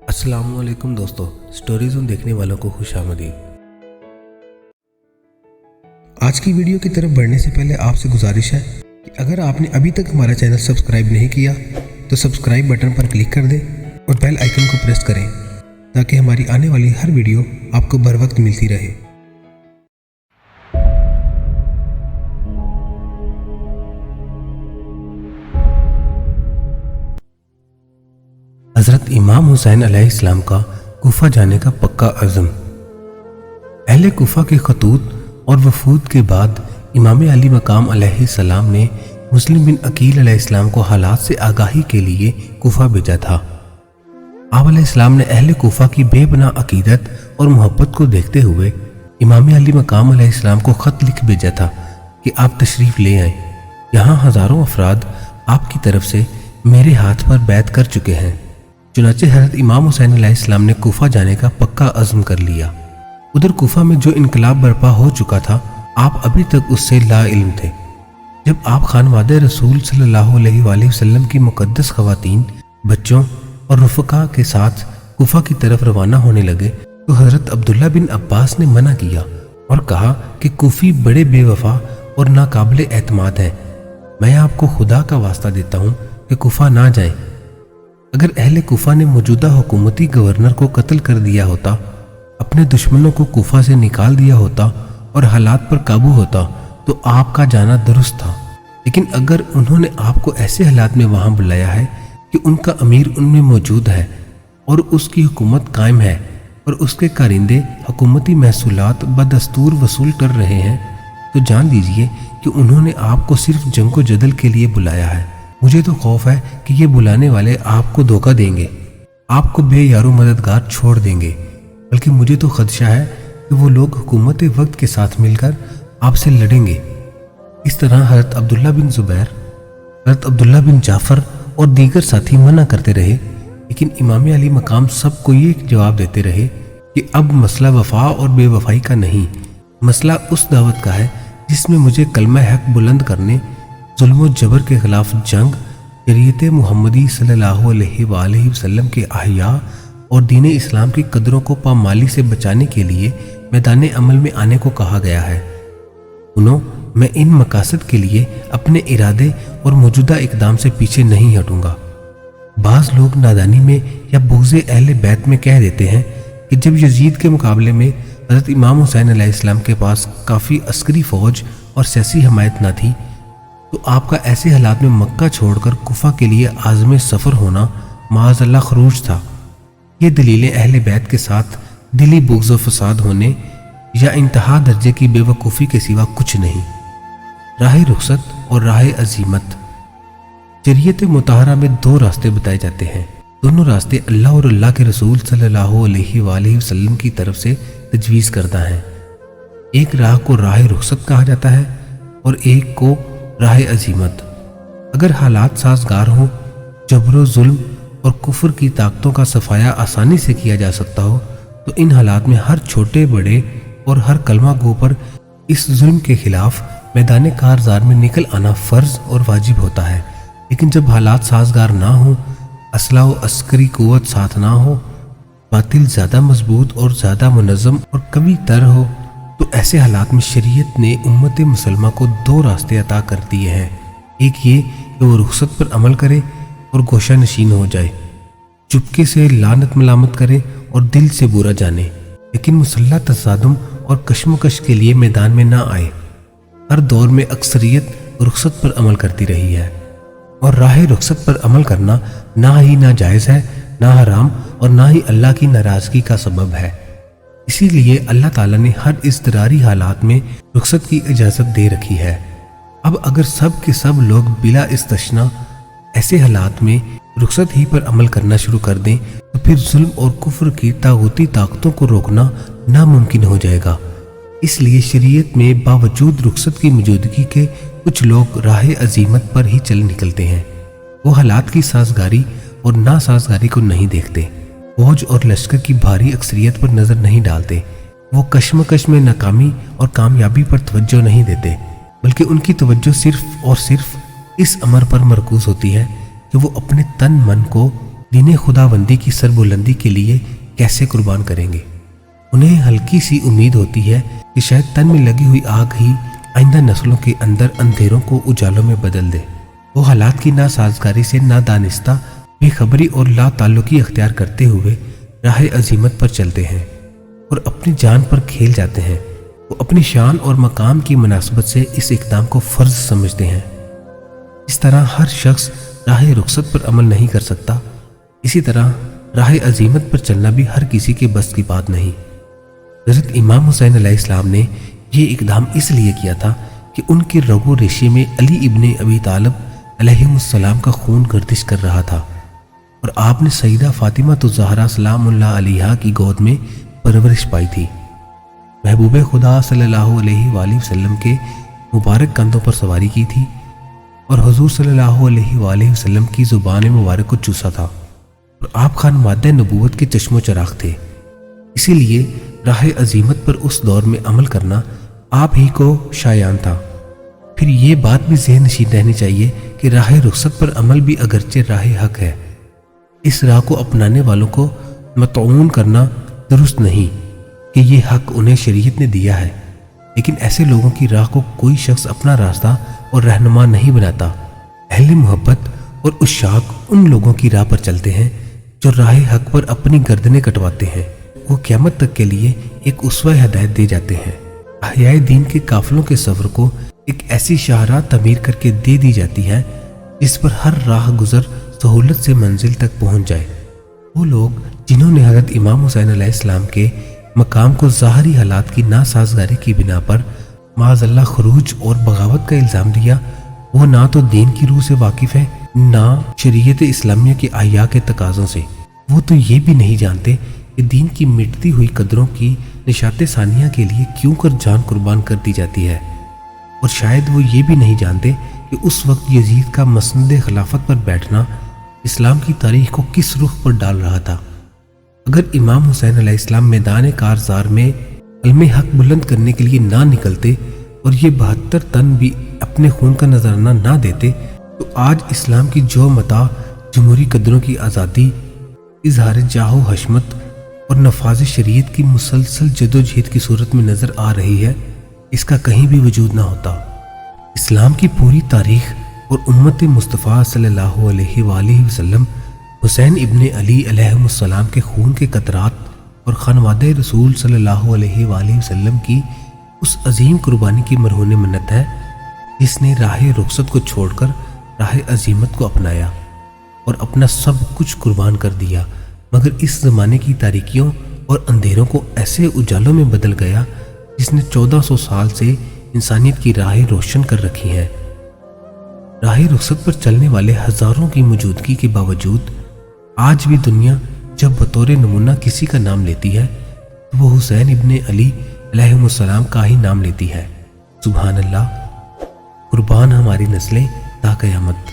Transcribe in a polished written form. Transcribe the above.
अस्सलाम वालेकुम दोस्तों, स्टोरी ज़ोन देखने वालों को खुश आमदीद। आज की वीडियो की तरफ बढ़ने से पहले आपसे गुजारिश है कि अगर आपने अभी तक हमारा चैनल सब्सक्राइब नहीं किया तो सब्सक्राइब बटन पर क्लिक कर दें और बेल आइकन को प्रेस करें ताकि हमारी आने वाली हर वीडियो आपको बर वक्त मिलती रहे। हज़रत इमाम हुसैन अलैहिस्सलाम का कूफा जाने का पक्का अज़म। अहले कूफा के खतूत और वफूद के बाद इमाम अली मकाम अलैहिस्सलाम ने मुस्लिम बिन अकील अलैहिस्सलाम को हालात से आगाही के लिए कूफा भेजा था। आप अलैहिस्सलाम ने अहले कूफा की बेपनाह अकीदत और मोहब्बत को देखते हुए इमाम अली मकाम अलैहिस्सलाम को ख़त लिख भेजा था कि आप तशरीफ़ ले आएँ। यहाँ हज़ारों अफराद आपकी तरफ से मेरे हाथ पर बैत कर चुके हैं। चुनाचे हज़रत इमाम हुसैन अलैहिस्सलाम ने कूफा जाने का पक्का अज़्म कर लिया। उधर कूफा में जो इनकलाब बर्पा हो चुका था, आप अभी तक उससे ला इल्म थे। जब आप खानवादे रसूल सल्लल्लाहु अलैहि वसल्लम की मुक़द्दस ख़वातीन, बच्चों और रुफ़क़ा के साथ कूफा की तरफ रवाना होने लगे तो हज़रत अब्दुल्ला बिन अब्बास ने मना किया और कहा कि कूफ़ी बड़े बेवफा और नाकाबिल एतमाद हैं। मैं आपको खुदा का वास्ता देता हूँ कि कूफा ना जाएं। अगर अहले कूफा ने मौजूदा हुकूमती गवर्नर को कत्ल कर दिया होता, अपने दुश्मनों को कूफा से निकाल दिया होता और हालात पर काबू होता तो आपका जाना दुरुस्त था। लेकिन अगर उन्होंने आपको ऐसे हालात में वहाँ बुलाया है कि उनका अमीर उनमें मौजूद है और उसकी हुकूमत कायम है और उसके कारिंदे हुकूमती महसूलात बदस्तूर वसूल कर रहे हैं, तो जान लीजिए कि उन्होंने आपको सिर्फ जंग व जदल के लिए बुलाया है। मुझे तो खौफ है कि ये बुलाने वाले आपको धोखा देंगे, आपको बेयारो मददगार छोड़ देंगे। बल्कि मुझे तो खदशा है कि वो लोग हुकूमत वक्त के साथ मिलकर आपसे लड़ेंगे। इस तरह हज़रत अब्दुल्ला बिन ज़ुबैर, हज़रत अब्दुल्ला बिन जाफ़र और दीगर साथी मना करते रहे, लेकिन इमाम अली मकाम सबको ये जवाब देते रहे कि अब मसला वफा और बेवफाई का नहीं, मसला उस दावत का है जिसमें मुझे कलमा हक बुलंद करने, जुल्म व जबर के खिलाफ जंग, शरीयत मुहम्मदी सल्लल्लाहु अलैहि वसल्लम के अहया और दीन इस्लाम की कदरों को पामाली से बचाने के लिए मैदान अमल में आने को कहा गया है। मैं इन मकासद के लिए अपने इरादे और मौजूदा इकदाम से पीछे नहीं हटूंगा। बाज़ लोग नादानी में या बुग़्ज़े अहले बैत में कह देते हैं कि जब यजीद के मुकाबले में हज़रत इमाम हुसैन अलैहिस्सलाम के पास काफ़ी अस्करी फ़ौज और सियासी हमायत न थी, तो आपका ऐसे हालात में मक्का छोड़कर कूफा के लिए आज़म सफ़र होना माअज़ल्लाह खरूज था। ये दलीलें अहले बैत के साथ दिली बुग़्ज़ व फ़साद होने या इंतहा दर्जे की बेवकूफ़ी के सिवा कुछ नहीं। राह रुखसत और राह अज़ीमत। शरीयत मुताहरा में दो रास्ते बताए जाते हैं। दोनों रास्ते अल्लाह और अल्लाह के रसूल सल्लल्लाहु अलैहि वसल्लम की तरफ से तजवीज़ करदा हैं। एक राह को राह रुखसत कहा जाता है और एक को राह अज़ीमत। अगर हालात साजगार हों, जबर जुल्म और कुफ्र की ताकतों का सफाया आसानी से किया जा सकता हो, तो इन हालात में हर छोटे बड़े और हर कलमा गो पर इस जुल्म के खिलाफ मैदान कारज़ार में निकल आना फ़र्ज और वाजिब होता है। लेकिन जब हालात साजगार ना हो, असला व अस्करी क़ुव्वत साथ ना हो, बातिल ज़्यादा मजबूत और ज़्यादा मुनज़्ज़म और कवी तर हो, तो ऐसे हालात में शरीयत ने उम्मत मुसलमा को दो रास्ते अता कर दिए हैं। एक ये कि वो रुखसत पर अमल करे और गोशा नशीन हो जाए, चुपके से लानत मलामत करे और दिल से बुरा जाने, लेकिन मुसल्लह तसादुम और कशमकश के लिए मैदान में ना आए। हर दौर में अक्सरियत रुखसत पर अमल करती रही है और राह रुखसत पर अमल करना ना ही नाजायज़ है, ना हराम और ना ही अल्लाह की नाराज़गी का सबब है। इसीलिए अल्लाह ताला ने हर इज़्तिरारी हालात में रुखसत की इजाज़त दे रखी है। अब अगर सब के सब लोग बिला इस्तश्ना ऐसे हालात में रुखसत ही पर अमल करना शुरू कर दें, तो फिर जुल्म और कुफ्र की तागूती ताकतों को रोकना नामुमकिन हो जाएगा। इसलिए शरीयत में बावजूद रुखसत की मौजूदगी के कुछ लोग राह अज़ीमत पर ही चल निकलते हैं। वो हालात की साजगारी और नासाजगारी को नहीं देखते, फौज और लश्कर की भारी अक्सरियत पर नज़र नहीं डालते, वो कशमकश में नाकामी और कामयाबी पर तवज्जो नहीं देते, बल्कि उनकी तवज्जो सिर्फ और सिर्फ इस अमर पर मरकूज होती है कि वो अपने तन मन को दीन खुदाबंदी की सरबुलंदी के लिए कैसे कुर्बान करेंगे। उन्हें हल्की सी उम्मीद होती है कि शायद तन में लगी हुई आग ही आइंदा नस्लों के अंदर अंधेरों को उजालों में बदल दे। वो हालात की नासाजगारी से नादानिस्ता बेखबरी और ला ताल्लुकी अख्तियार करते हुए राह अजीमत पर चलते हैं और अपनी जान पर खेल जाते हैं। वो अपनी शान और मकाम की मुनासबत से इस इक़दाम को फ़र्ज समझते हैं। इस तरह हर शख्स राह रुखसत पर अमल नहीं कर सकता, इसी तरह राह अजीमत पर चलना भी हर किसी के बस की बात नहीं। हज़रत इमाम हुसैन अलैहिस्सलाम ने ये इक़दाम इसलिए किया था कि उनके रगो रेशे में अली इब्ने अबी तालिब अलैहिस्सलाम का खून गर्दिश कर रहा था और आपने सईदा फातिमा तो ज़हरा सलामुल्लाह अलैहा की गोद में परवरिश पाई थी। महबूब खुदा सल्लल्लाहु अलैहि वसल्लम के मुबारक कंधों पर सवारी की थी और हुजूर सल्लल्लाहु अलैहि वसल्लम की ज़ुबान मुबारक को चूसा था और आप खान मादे नबूवत के चश्मो चराग थे। इसीलिए राह अजीमत पर उस दौर में अमल करना आप ही को शायान था। फिर ये बात भी ज़हन नशीन रहनी चाहिए कि राह रुखसत पर अमल भी अगरचे राह हक है। इस राह को अपनाने वालों को मतऊन करना दुरुस्त नहीं कि ये हक उन्हें शरीयत ने दिया है, लेकिन ऐसे लोगों की राह को कोई शख्स अपना रास्ता और रहनुमा नहीं बनाता। अहले मोहब्बत और उशाक उन लोगों की राह पर चलते हैं जो राह हक पर अपनी गर्दनें कटवाते हैं। वो क़यामत तक के लिए एक उसवा हिदायत दे जाते हैं। अहयाए दीन के काफिलों के सफ़र को एक ऐसी शाहराह तमीर करके दे दी जाती है जिस पर हर राह गुजर सहूलत से मंजिल तक पहुंच जाए। वो लोग जिन्होंने हज़रत इमाम हुसैन अलैहिस्सलाम के मकाम को ज़ाहरी हालात की नासाजगारी की बिना पर माज़अल्लाह खरूज और बगावत का इल्ज़ाम दिया, वो ना तो दीन की रूह से वाकिफ़ है ना शरीयत इस्लामिया के आया के तकाज़ों से। वो तो ये भी नहीं जानते कि दीन की मिटती हुई कदरों की निशाते सानिया के लिए क्यों कर जान कुर्बान कर दी जाती है, और शायद वो ये भी नहीं जानते कि उस वक्त यजीद का मसनद खिलाफत पर बैठना इस्लाम की तारीख को किस रुख पर डाल रहा था। अगर इमाम हुसैन अलैहिस्सलाम मैदान कारज़ार में कलमे हक बुलंद करने के लिए ना निकलते और ये 72 तन भी अपने खून का नजराना ना देते तो आज इस्लाम की जो मता जमहूरी कदरों की आज़ादी, इजहार जाहो हशमत और नफाज शरीयत की मुसलसल जदोजहद की सूरत में नज़र आ रही है, इसका कहीं भी वजूद ना होता। इस्लाम की पूरी तारीख और उम्मत मुस्तफ़ा सल्लल्लाहु अलैहि वसल्लम हुसैन इब्ने अली अलैहिस्सलाम के खून के कतरात और खानवादे रसूल सल्लल्लाहु अलैहि वसल्लम की उस अजीम कुर्बानी की मरहून मन्नत है जिसने राह रुखसत को छोड़कर राह अजीमत को अपनाया और अपना सब कुछ कुर्बान कर दिया, मगर इस ज़माने की तारीकियों और अंधेरों को ऐसे उजालों में बदल गया जिसने 1400 साल से इंसानियत की राहें रोशन कर रखी हैं। राह रुखसत पर चलने वाले हज़ारों की मौजूदगी के बावजूद आज भी दुनिया जब बतौर नमूना किसी का नाम लेती है तो वो हुसैन इब्ने अली अलैहिस्सलाम का ही नाम लेती है। सुभान अल्लाह, कुर्बान हमारी नस्लें ता क़यामत।